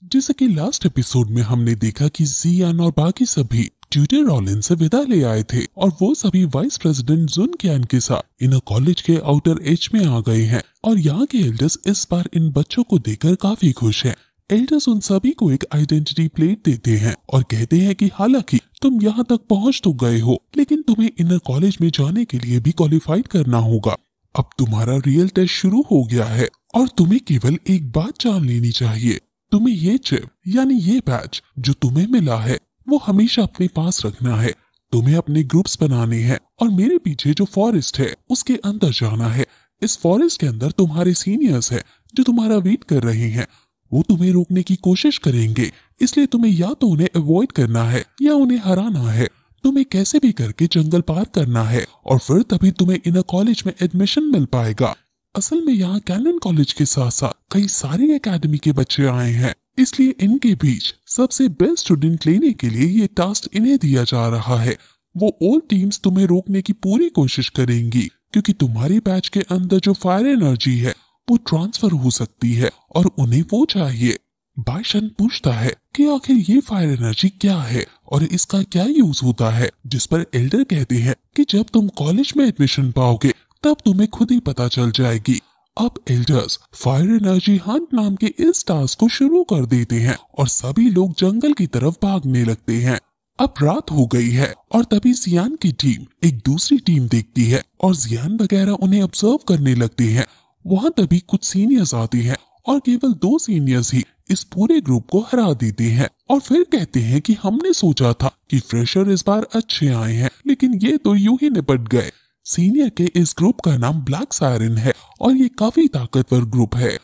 जैसे कि last episode में हमने देखा कि जियान और बाकी सभी ट्यूटर रॉलिन से विदा ले आए थे और वो सभी वाइस प्रेसिडेंट जुन क्यान के साथ इन कॉलेज के आउटर एज में आ गए हैं। और यहाँ के एल्डर्स इस बार इन बच्चों को देखकर काफी खुश हैं। एल्डर्स उन सभी को एक आइडेंटिटी प्लेट देते हैं और कहते हैं कि हालांकि तुम यहाँ तक पहुँच तो गए हो, लेकिन तुम्हें इनर कॉलेज में जाने के लिए भी क्वालिफाइड करना होगा। अब तुम्हारा रियल टेस्ट शुरू हो गया है और तुम्हें केवल एक बात जान लेनी चाहिए। तुम्हें ये चिप यानी ये बैच जो तुम्हें मिला है वो हमेशा अपने पास रखना है। तुम्हें अपने ग्रुप्स बनाने हैं और मेरे पीछे जो फॉरेस्ट है उसके अंदर जाना है। इस फॉरेस्ट के अंदर तुम्हारे सीनियर्स हैं जो तुम्हारा वेट कर रहे हैं। वो तुम्हें रोकने की कोशिश करेंगे, इसलिए तुम्हें या तो उन्हें अवॉइड करना है या उन्हें हराना है। तुम्हें कैसे भी करके जंगल पार करना है और फिर तभी तुम्हें इनर कॉलेज में एडमिशन मिल पाएगा। असल में यहाँ कैनन कॉलेज के साथ साथ कई सारी एकेडमी के बच्चे आए हैं, इसलिए इनके बीच सबसे बेस्ट स्टूडेंट लेने के लिए ये टास्क इन्हें दिया जा रहा है। वो ओल्ड टीम्स तुम्हें रोकने की पूरी कोशिश करेंगी क्योंकि तुम्हारी बैच के अंदर जो फायर एनर्जी है वो ट्रांसफर हो सकती है और उन्हें वो चाहिए। बाइशन पूछता है कि आखिर ये फायर एनर्जी क्या है और इसका क्या यूज होता है, जिस पर एल्डर कहते हैं कि जब तुम कॉलेज में एडमिशन पाओगे तब तुम्हें खुद ही पता चल जाएगी। अब एल्डर्स फायर एनर्जी हंट नाम के इस टास्क को शुरू कर देते हैं और सभी लोग जंगल की तरफ भागने लगते हैं। अब रात हो गई है और तभी जियान की टीम एक दूसरी टीम देखती है और जियान वगैरह उन्हें ऑब्जर्व करने लगते हैं। वहाँ तभी कुछ सीनियर्स आते हैं और केवल 2 सीनियर्स ही इस पूरे ग्रुप को हरा देते हैं और फिर कहते हैं कि हमने सोचा था कि फ्रेशर इस बार अच्छे आए हैं, लेकिन ये तो यूं ही निपट गए। सीनियर के इस ग्रुप का नाम ब्लैक सायरन है और ये काफी ताकतवर ग्रुप है।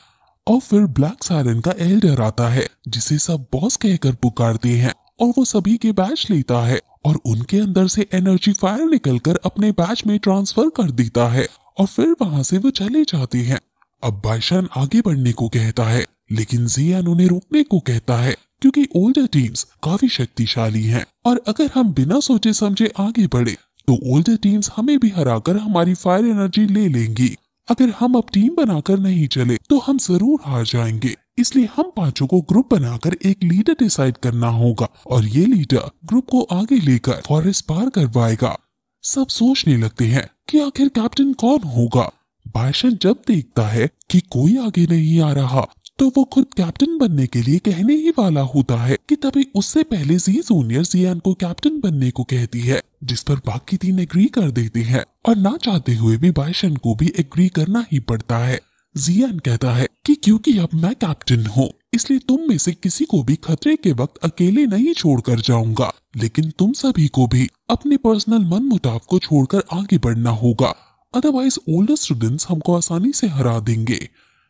और फिर ब्लैक सायरन का एल्डर आता है जिसे सब बॉस कहकर पुकारते हैं और वो सभी के बैच लेता है और उनके अंदर से एनर्जी फायर निकलकर अपने बैच में ट्रांसफर कर देता है और फिर वहां से वो चले जाते हैं। अब बाइशन आगे बढ़ने को कहता है, लेकिन जियान उन्हें रोकने को कहता है क्योंकि ओल्डर टीम्स काफी शक्तिशाली हैं और अगर हम बिना सोचे समझे आगे बढ़े तो ओल्डर टीम्स हमें भी हराकर हमारी फायर एनर्जी ले लेंगी। अगर हम अब टीम बनाकर नहीं चले तो हम जरूर हार जाएंगे, इसलिए हम 5 को ग्रुप बनाकर एक लीडर डिसाइड करना होगा और ये लीडर ग्रुप को आगे लेकर फॉरेस्ट पार करवाएगा। सब सोचने लगते हैं कि आखिर कैप्टन कौन होगा। बाइशन जब देखता है कि कोई आगे नहीं आ रहा तो वो खुद कैप्टन बनने के लिए कहने ही वाला होता है कि तभी उससे पहले जी जूनियर जियान को कैप्टन बनने को कहती है, जिस पर बाकी 3 एग्री कर देते हैं और ना चाहते हुए भी बाइशन को भी एग्री करना ही पड़ता है। जियान कहता है कि क्योंकि अब मैं कैप्टन हूँ इसलिए तुम में से किसी को भी खतरे के वक्त अकेले नहीं छोड़कर जाऊंगा, लेकिन तुम सभी को भी अपने पर्सनल मन मुटाव को छोड़कर आगे बढ़ना होगा, अदरवाइज ओल्डर स्टूडेंट्स हमको आसानी से हरा देंगे।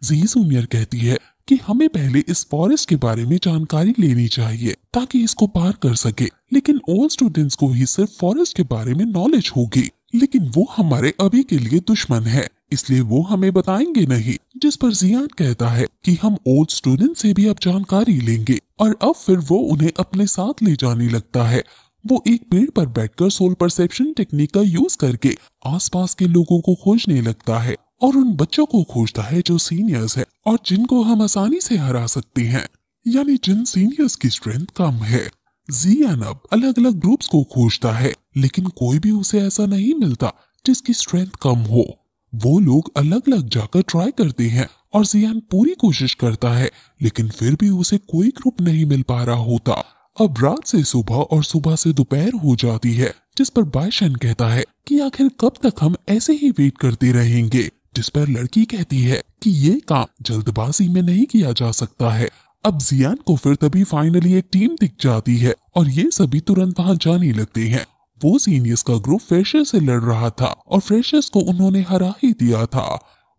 जी जूनियर कहती है कि हमें पहले इस फॉरेस्ट के बारे में जानकारी लेनी चाहिए ताकि इसको पार कर सके, लेकिन ओल्ड स्टूडेंट्स को ही सिर्फ फॉरेस्ट के बारे में नॉलेज होगी, लेकिन वो हमारे अभी के लिए दुश्मन है इसलिए वो हमें बताएंगे नहीं। जिस पर जियान कहता है कि हम ओल्ड स्टूडेंट से भी अब जानकारी लेंगे और अब फिर वो उन्हें अपने साथ ले जाने लगता है। वो एक पेड़ पर बैठकर सोल परसेप्शन टेक्निक का यूज करके आसपास के लोगों को खोजने लगता है और उन बच्चों को खोजता है जो सीनियर्स है और जिनको हम आसानी से हरा सकते हैं, यानी जिन सीनियर्स की स्ट्रेंथ कम है। जियान अब अलग अलग ग्रुप्स को खोजता है लेकिन कोई भी उसे ऐसा नहीं मिलता जिसकी स्ट्रेंथ कम हो। वो लोग अलग अलग जाकर ट्राई करते हैं और जियान पूरी कोशिश करता है लेकिन फिर भी उसे कोई ग्रुप नहीं मिल पा रहा होता। अब रात से सुबह और सुबह से दोपहर हो जाती है, जिस पर बाइशन कहता है कि आखिर कब तक हम ऐसे ही वेट करते रहेंगे, जिस पर लड़की कहती है कि ये काम जल्दबाजी में नहीं किया जा सकता है। अब जियान को फिर तभी फाइनली एक टीम दिख जाती है और ये सभी तुरंत वहां जाने लगते हैं। वो सीनियर्स का ग्रुप फ्रेशर्स से लड़ रहा था और फ्रेशर्स को उन्होंने हरा ही दिया था।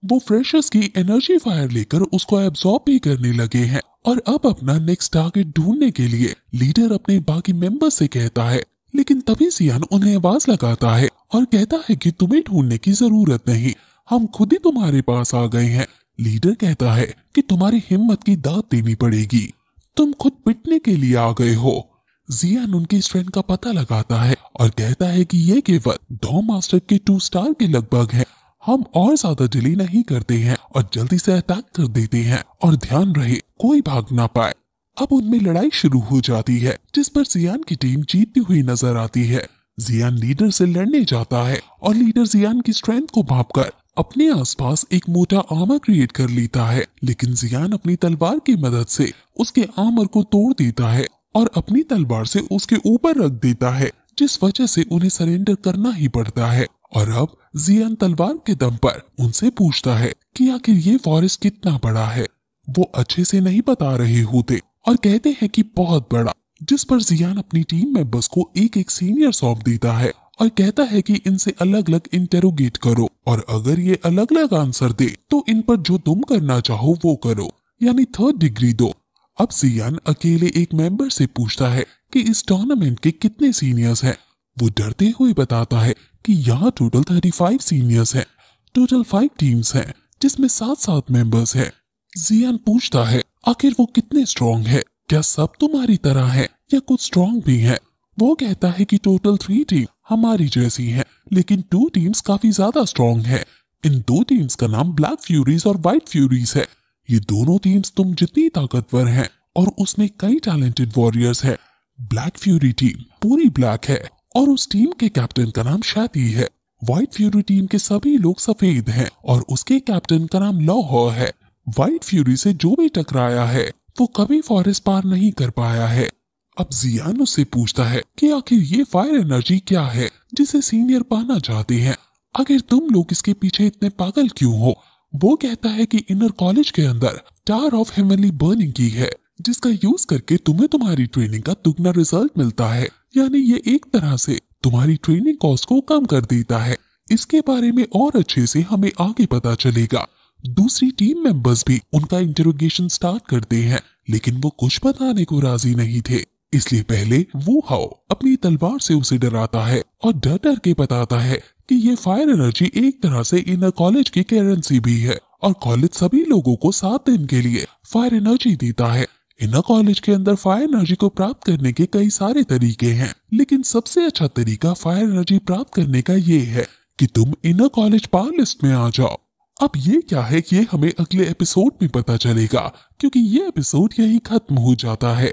वो फ्रेशर्स की एनर्जी फायर लेकर उसको एब्जॉर्ब भी करने लगे हैं और अब अपना नेक्स्ट टारगेट ढूंढने के लिए लीडर अपने बाकी मेंबर्स से कहता है, लेकिन तभी जियान उन्हें आवाज लगाता है और कहता है कि तुम्हें ढूंढने की जरूरत नहीं, हम खुद ही तुम्हारे पास आ गए हैं। लीडर कहता है कि तुम्हारी हिम्मत की दाद देनी पड़ेगी, तुम खुद पिटने के लिए आ गए हो। जियान उनकी स्ट्रेंथ का पता लगाता है और कहता है कि ये केवल डॉम मास्टर के 2 स्टार के लगभग है। हम और ज्यादा डिले नहीं करते हैं और जल्दी से अटैक कर देते हैं और ध्यान रहे कोई भाग ना पाए। अब उनमें लड़ाई शुरू हो जाती है, जिस पर जियान की टीम जीतती हुई नजर आती है। जियान लीडर से लड़ने जाता है और लीडर जियान की स्ट्रेंथ को भांपकर अपने आसपास एक मोटा आर्मर क्रिएट कर लेता है, लेकिन जियान अपनी तलवार की मदद से उसके आर्मर को तोड़ देता है और अपनी तलवार से उसके ऊपर रख देता है, जिस वजह से उन्हें सरेंडर करना ही पड़ता है। और अब जियान तलवार के दम पर उनसे पूछता है कि आखिर ये फॉरेस्ट कितना बड़ा है। वो अच्छे से नहीं बता रहे होते और कहते हैं कि बहुत बड़ा, जिस पर जियान अपनी टीम मेंबर्स को एक एक सीनियर सौंप देता है और कहता है कि इनसे अलग अलग इंटेरोगेट करो और अगर ये अलग अलग आंसर दे तो इन पर जो तुम करना चाहो वो करो, यानी 3rd डिग्री दो। अब जियान अकेले एक मेंबर से पूछता है कि इस टूर्नामेंट के कितने सीनियर्स हैं। वो डरते हुए बताता है कि यहाँ टोटल 35 सीनियर्स हैं। टोटल 5 टीम्स हैं जिसमें 7-7 मेंबर्स हैं। जियान पूछता है आखिर वो कितने स्ट्रॉन्ग है, क्या सब तुम्हारी तरह है या कुछ स्ट्रॉन्ग भी हैं? वो कहता है कि टोटल 3 टीम हमारी जैसी हैं, लेकिन 2 टीम्स काफी ज्यादा स्ट्रॉन्ग है। इन 2 टीम्स का नाम ब्लैक फ्यूरीज और व्हाइट फ्यूरीज है। ये दोनों टीम्स तुम जितनी ताकतवर हैं और उसमें कई टैलेंटेड वॉरियर्स हैं। ब्लैक फ्यूरी टीम पूरी ब्लैक है और उस टीम के कैप्टन का नाम शाती है। व्हाइट फ्यूरी टीम के सभी लोग सफेद हैं और उसके कैप्टन का नाम लॉ है। व्हाइट फ्यूरी से जो भी टकराया है वो कभी फॉरेस्ट पार नहीं कर पाया है। अब जियान उससे पूछता है कि आखिर ये फायर एनर्जी क्या है जिसे सीनियर पाना चाहते हैं, आखिर तुम लोग इसके पीछे इतने पागल क्यों हो? वो कहता है कि इनर कॉलेज के अंदर टावर ऑफ हेवनली बर्निंग की है, जिसका यूज करके तुम्हें तुम्हारी ट्रेनिंग का दुगना रिजल्ट मिलता है, यानी ये एक तरह से तुम्हारी ट्रेनिंग कॉस्ट को कम कर देता है। इसके बारे में और अच्छे से हमें आगे पता चलेगा। दूसरी टीम मेंबर्स भी उनका इंटरोगेशन स्टार्ट करते हैं, लेकिन वो कुछ बताने को राजी नहीं थे। इसलिए पहले वो हाओ अपनी तलवार से उसे डराता है और डर डर के बताता है कि ये फायर एनर्जी एक तरह से इनर कॉलेज की करेंसी भी है और कॉलेज सभी लोगों को 7 दिन के लिए फायर एनर्जी देता है। इनर कॉलेज के अंदर फायर एनर्जी को प्राप्त करने के कई सारे तरीके हैं, लेकिन सबसे अच्छा तरीका फायर एनर्जी प्राप्त करने का ये है कि तुम इनर कॉलेज पावर लिस्ट में आ जाओ। अब ये क्या है, ये हमें अगले एपिसोड में पता चलेगा, क्योंकि ये एपिसोड यहीं खत्म हो जाता है।